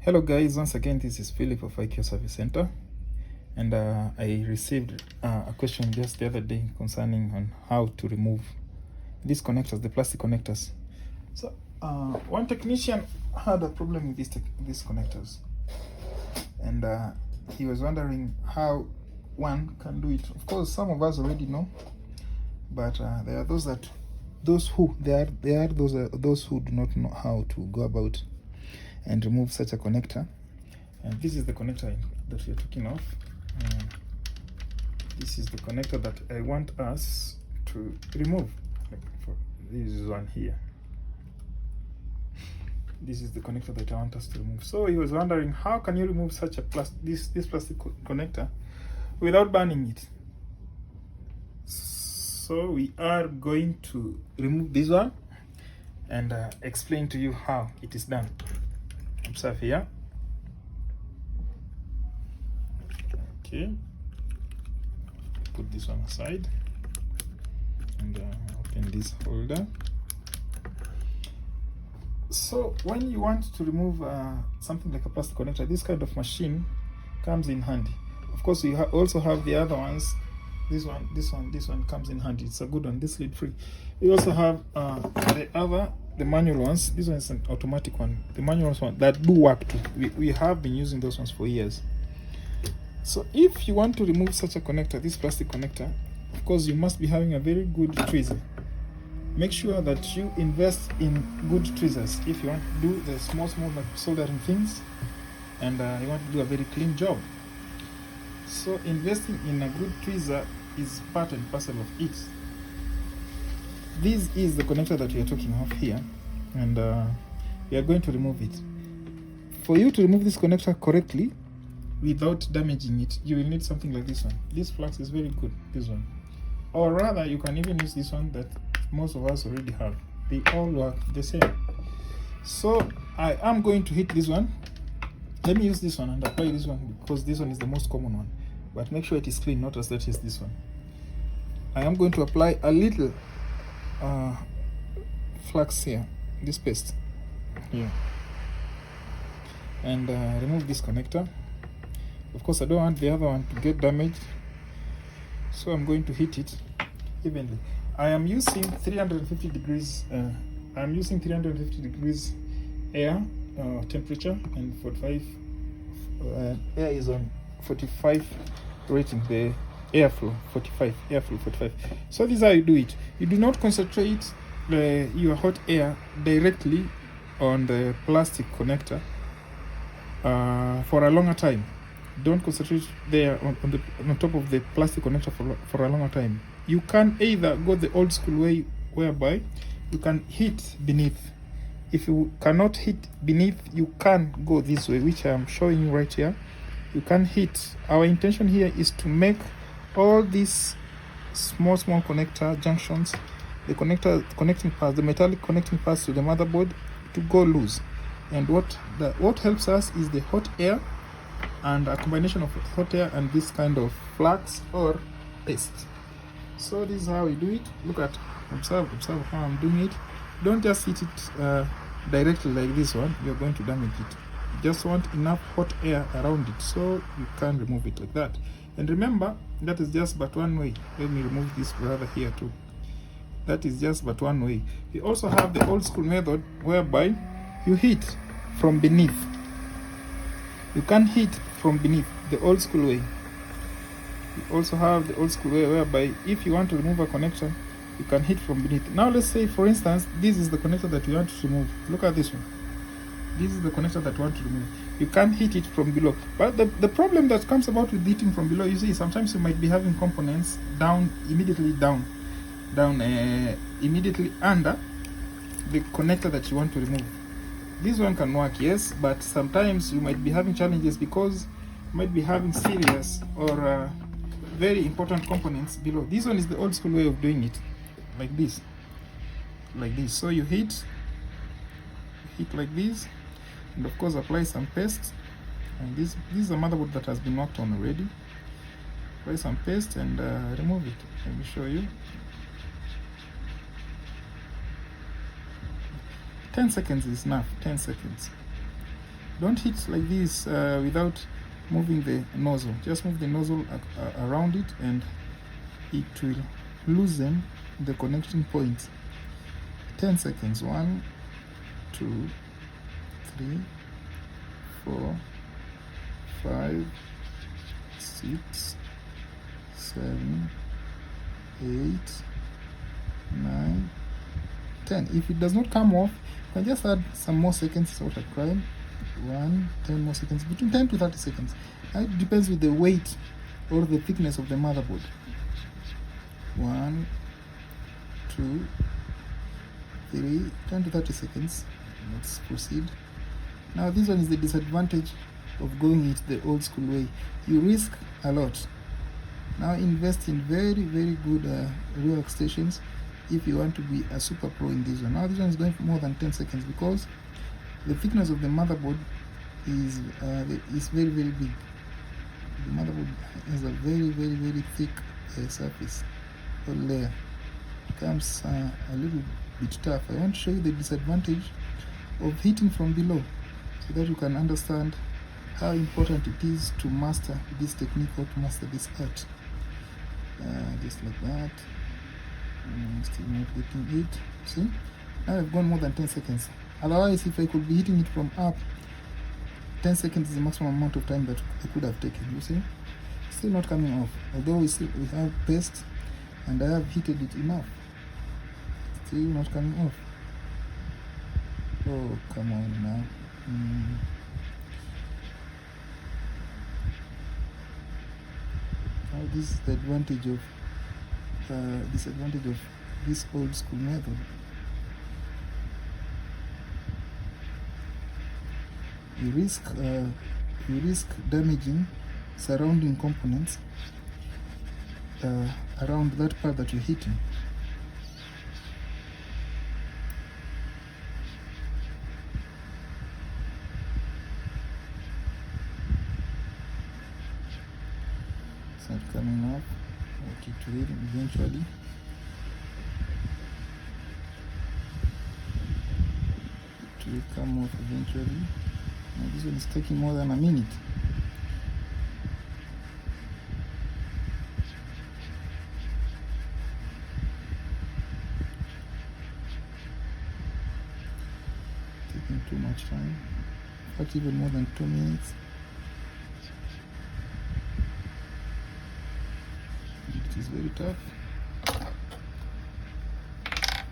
Hello guys, once again this is Philip of IQ Service Center, and I received a question just the other day concerning on how to remove these connectors, the plastic connectors. So one technician had a problem with these connectors, and he was wondering how one can do it. Of course, some of us already know, but there are those who do not know how to go about and remove such a connector. And this is the connector that we are talking of. This is the connector that I want us to remove. This is one here. This is the connector that I want us to remove. So he was wondering, how can you remove such a this plastic connector without burning it? So we are going to remove this one and explain to you how it is done. Observe here. Okay, put this one aside and open this holder. So when you want to remove something like a plastic connector, this kind of machine comes in handy. Of course, we also have the other ones. This one comes in handy. It's a good one. This lid free. We also have the manual ones. This one is an automatic one. The manual one that do work too. We have been using those ones for years. So if you want to remove such a connector, this plastic connector, of course you must be having a very good tweezer. Make sure that you invest in good tweezers if you want to do the small like soldering things, and you want to do a very clean job. So investing in a good tweezer is part and parcel of it. This is the connector that we are talking of here, and we are going to remove it. For you to remove this connector correctly without damaging it, you will need something like this one. This flux is very good, this one. Or rather, you can even use this one that most of us already have. They all work the same. So I am going to hit this one. Let me use this one and apply this one because this one is the most common one. But make sure it is clean, not as dirty as this one. I am going to apply a little flux here, this paste here, and remove this connector. Of course, I don't want the other one to get damaged, so I'm going to heat it evenly. I am using 350 degrees. I'm using 350 degrees air temperature, and 45 air is on 45 rating. The airflow 45. So this is how you do it. You do not concentrate your hot air directly on the plastic connector for a longer time. Don't concentrate there on top of the plastic connector for a longer time. You can either go the old school way, whereby you can hit beneath. If you cannot hit beneath, you can go this way, which I am showing you right here. You can hit. Our intention here is to make all these small connector junctions, the connecting parts, the metallic connecting parts to the motherboard, to go loose. And what helps us is the hot air, and a combination of hot air and this kind of flux or paste. So this is how we do it. Observe how I'm doing it. Don't just hit it directly like this one. You're going to damage it. You just want enough hot air around it so you can remove it like that. And remember, that is just but one way. Let me remove this brother here too. That is just but one way. We also have the old school method whereby you hit from beneath. You can hit from beneath, the old school way. You also have the old school way whereby if you want to remove a connector, you can hit from beneath. Now let's say, for instance, this is the connector that we want to remove. Look at this one. This is the connector that we want to remove. You can hit it from below. But the problem that comes about with hitting from below, you see, sometimes you might be having components immediately under the connector that you want to remove. This one can work, yes, but sometimes you might be having challenges because you might be having serious or very important components below. This one is the old school way of doing it, like this. So you hit like this, and of course apply some paste. And this is a motherboard that has been worked on already. Apply some paste and remove it. Let me show you. 10 seconds is enough. 10 seconds. Don't hit like this without moving the nozzle. Just move the nozzle around it and it will loosen the connection points. 10 seconds. 1, 2, 3, 4, 5, 6, 7, 8, 9, 10. If it does not come off, you can just add some more seconds without a crime. 10 more seconds, between 10 to 30 seconds. It depends with the weight or the thickness of the motherboard. 1, 2, 3, 10 to 30 seconds. Let's proceed. Now this one is the disadvantage of going it the old school way. You risk a lot. Now invest in very good rework stations if you want to be a super pro in this one. Now this one is going for more than 10 seconds because the thickness of the motherboard is very big. The motherboard has a very thick surface or layer. It becomes a little bit tough. I want to show you the disadvantage of heating from below so that you can understand how important it is to master this technique or to master this art. Just like that. Still not hitting it. See? Now I've gone more than 10 seconds. Otherwise, if I could be hitting it from up, 10 seconds is the maximum amount of time that I could have taken. You see? Still not coming off. Although we have paste and I have heated it enough. Still not coming off. Oh, come on now. Now this is the advantage of disadvantage of this old school method. You risk damaging surrounding components around that part that you're hitting. It's not coming up. Okay, to it eventually. It will come off eventually. Now this one is taking more than a minute. Taking too much time. In fact, even more than 2 minutes. It is very tough.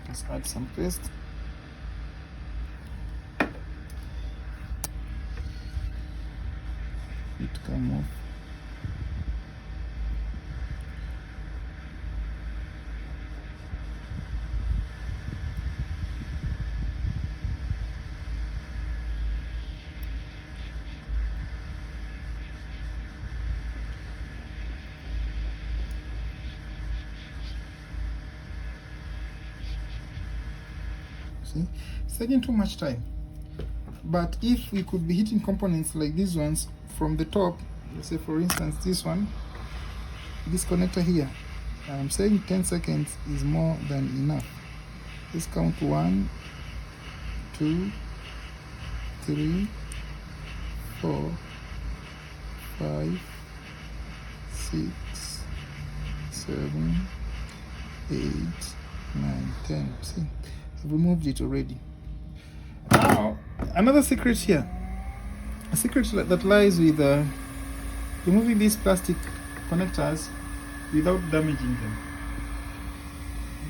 Let's add some paste. It come off. See, it's taking too much time. But if we could be hitting components like these ones from the top, let's say for instance this one, this connector here, I'm saying 10 seconds is more than enough. Let's count 1, 2, 3, 4, 5, 6, 7, 8, 9, 10. See, I've removed it already. Now, another secret here. A secret that lies with removing these plastic connectors without damaging them.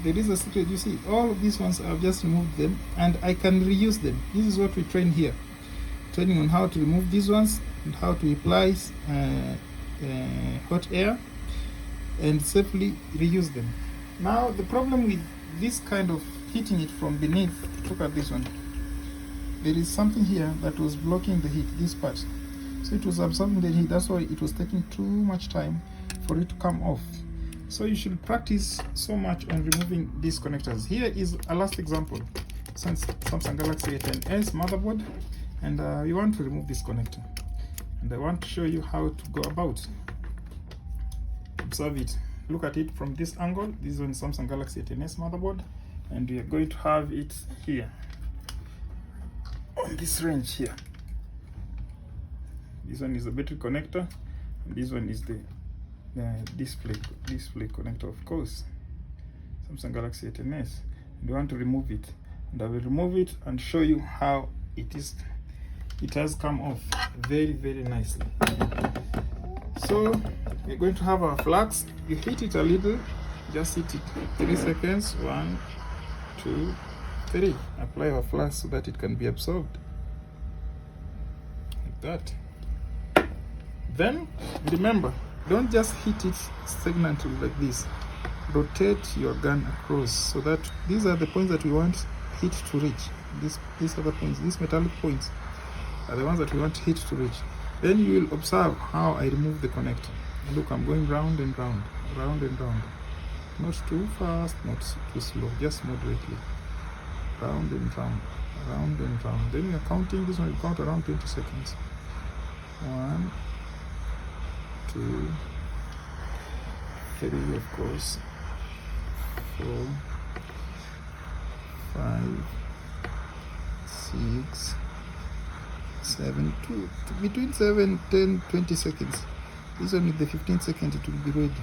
There is a secret. You see, all of these ones I've just removed them and I can reuse them. This is what we train here. Training on how to remove these ones and how to apply hot air and safely reuse them. Now, the problem with this kind of heating it from beneath, look at this one. There is something here that was blocking the heat, this part. So it was absorbing the heat, that's why it was taking too much time for it to come off. So you should practice so much on removing these connectors. Here is a last example. Samsung Galaxy A10s motherboard, and we want to remove this connector. And I want to show you how to go about. Observe it. Look at it from this angle. This is on Samsung Galaxy A10s motherboard, and we are going to have it here. On this range here. This one is the battery connector, and this one is the display connector, of course. Samsung Galaxy A10s. We want to remove it, and I will remove it and show you how it has come off very, very nicely. So we're going to have our flax. You heat it a little, just heat it 3 seconds. 1, 2, 3. Apply our flax so that it can be absorbed like that. Then remember, don't just heat it stagnantly like this. Rotate your gun across so that these are the points that we want heat to reach. These are the points, these metallic points are the ones that we want heat to reach. Then you will observe how I remove the connector. Look, I'm going round and round, round and round. Not too fast, not too slow, just moderately. Round and round, round and round. Then you're counting, this one will count around 20 seconds. 1, 2, 3, of course. 4, 5, 6, 7, 2, between 7, 10, 20 seconds. This one with the 15 seconds, it will be ready.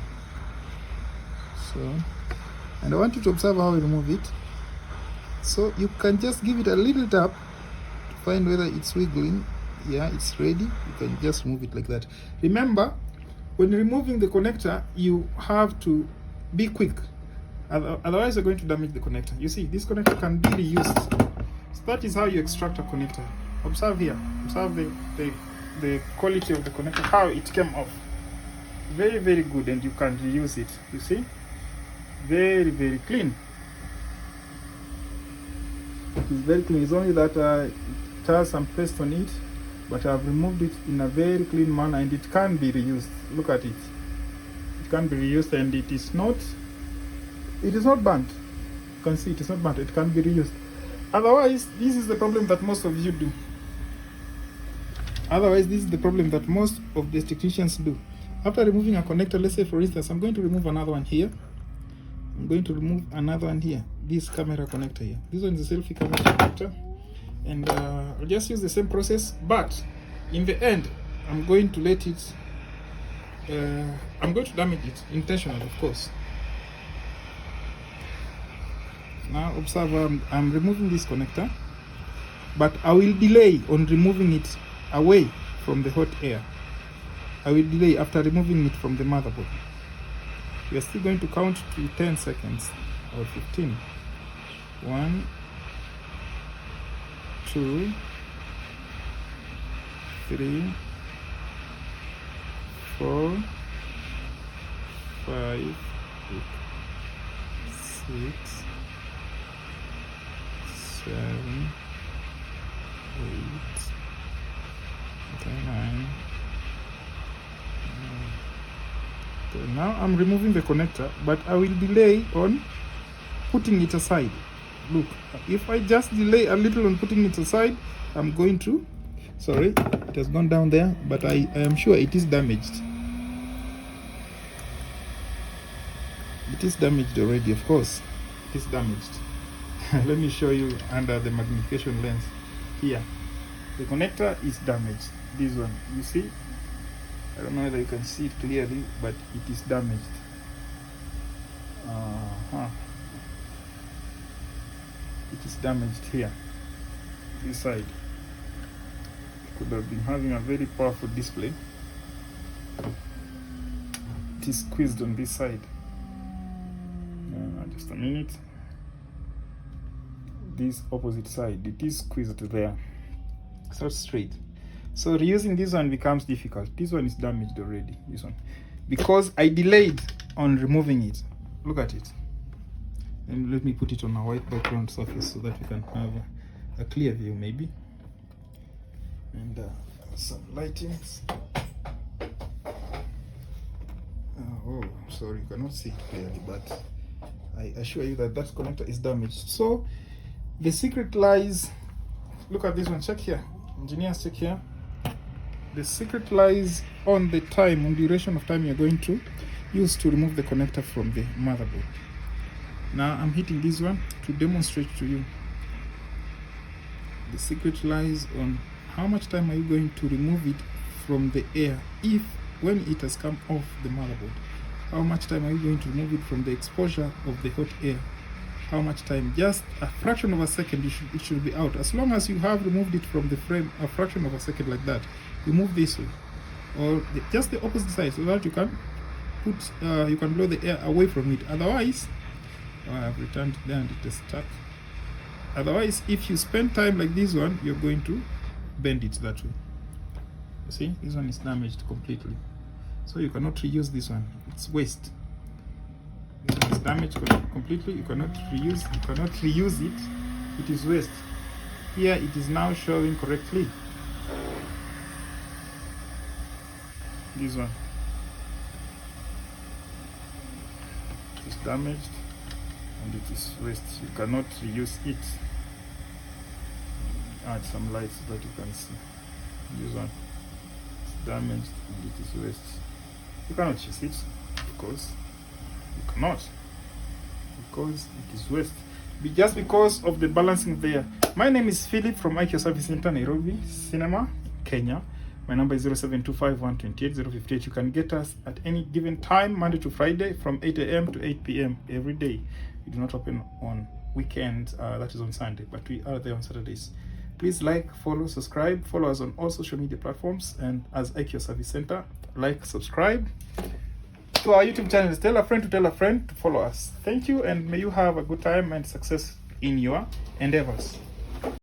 So, and I want you to observe how we remove it. So you can just give it a little tap to find whether it's wiggling. Yeah, it's ready. You can just move it like that. Remember, when removing the connector, you have to be quick. Otherwise, you're going to damage the connector. You see, this connector can be reused. So that is how you extract a connector. Observe here. Observe the quality of the connector, how it came off. Very, very good, and you can reuse it. You see? Very, very clean. It is very clean. It's only that it has some paste on it, but I've removed it in a very clean manner, and it can be reused. Look at it. It can be reused, and it is not burnt. You can see it is not burnt. It can be reused. Otherwise, this is the problem that most of you do. Otherwise, this is the problem that most of the technicians do. After removing a connector, let's say for instance, I'm going to remove another one here. I'm going to remove another one here. This camera connector here. This one is a selfie camera connector. And I'll just use the same process, but in the end, I'm going to let it, I'm going to damage it intentionally, of course. Now observe, I'm removing this connector, but I will delay on removing it away from the hot air. I will delay after removing it from the motherboard. We are still going to count to 10 seconds or 15. 1, 2, 3, 4, 5, 6, 7, 8, 9. Okay, now I'm removing the connector, but I will delay on putting it aside. Look, if I just delay a little on putting it aside, I'm going to, sorry, it has gone down there, but I am sure it is damaged. It is damaged already, of course. It is damaged. Let me show you under the magnification lens here. The connector is damaged. This one, you see? I don't know whether you can see it clearly, but it is damaged. It is damaged here, this side. It could have been having a very powerful display. It is squeezed on this side. Just a minute. This opposite side, it is squeezed there. It's not straight. So reusing this one becomes difficult. This one is damaged already, this one, because I delayed on removing it. Look at it. And let me put it on a white background surface so that we can have a clear view maybe. And some lightings. Oh, sorry, you cannot see it clearly, but I assure you that that connector is damaged. So the secret lies, look at this one, check here. Engineers, check here. The secret lies on the time, on duration of time you're going to use to remove the connector from the motherboard. Now I'm hitting this one to demonstrate to you. The secret lies on how much time are you going to remove it from the air if when it has come off the motherboard? How much time are you going to remove it from the exposure of the hot air? How much time? Just a fraction of a second, it should be out. As long as you have removed it from the frame a fraction of a second like that, you move this way, or just the opposite side, so that you can put you can blow the air away from it. Otherwise, I have returned there and it is stuck. Otherwise, if you spend time like this one, you're going to bend it that way. You see, this one is damaged completely, so you cannot reuse this one. It's waste. This one is damaged completely. You cannot reuse it. It is waste. Here it is now showing correctly. This one is damaged and it is waste. You cannot reuse it. Add some light so that you can see. This one is damaged and it is waste. You cannot use it because you cannot, because it is waste. Just because of the balancing there. My name is Philip from IQ Service Center, Nairobi, Cinema, Kenya. My number is 0725128058. You can get us at any given time, Monday to Friday, from 8 a.m. to 8 p.m. every day. We do not open on weekends, that is on Sunday, but we are there on Saturdays. Please like, follow, subscribe, follow us on all social media platforms, and as IQ Service Center, like, subscribe to our YouTube channel. Tell a friend to follow us. Thank you, and may you have a good time and success in your endeavors.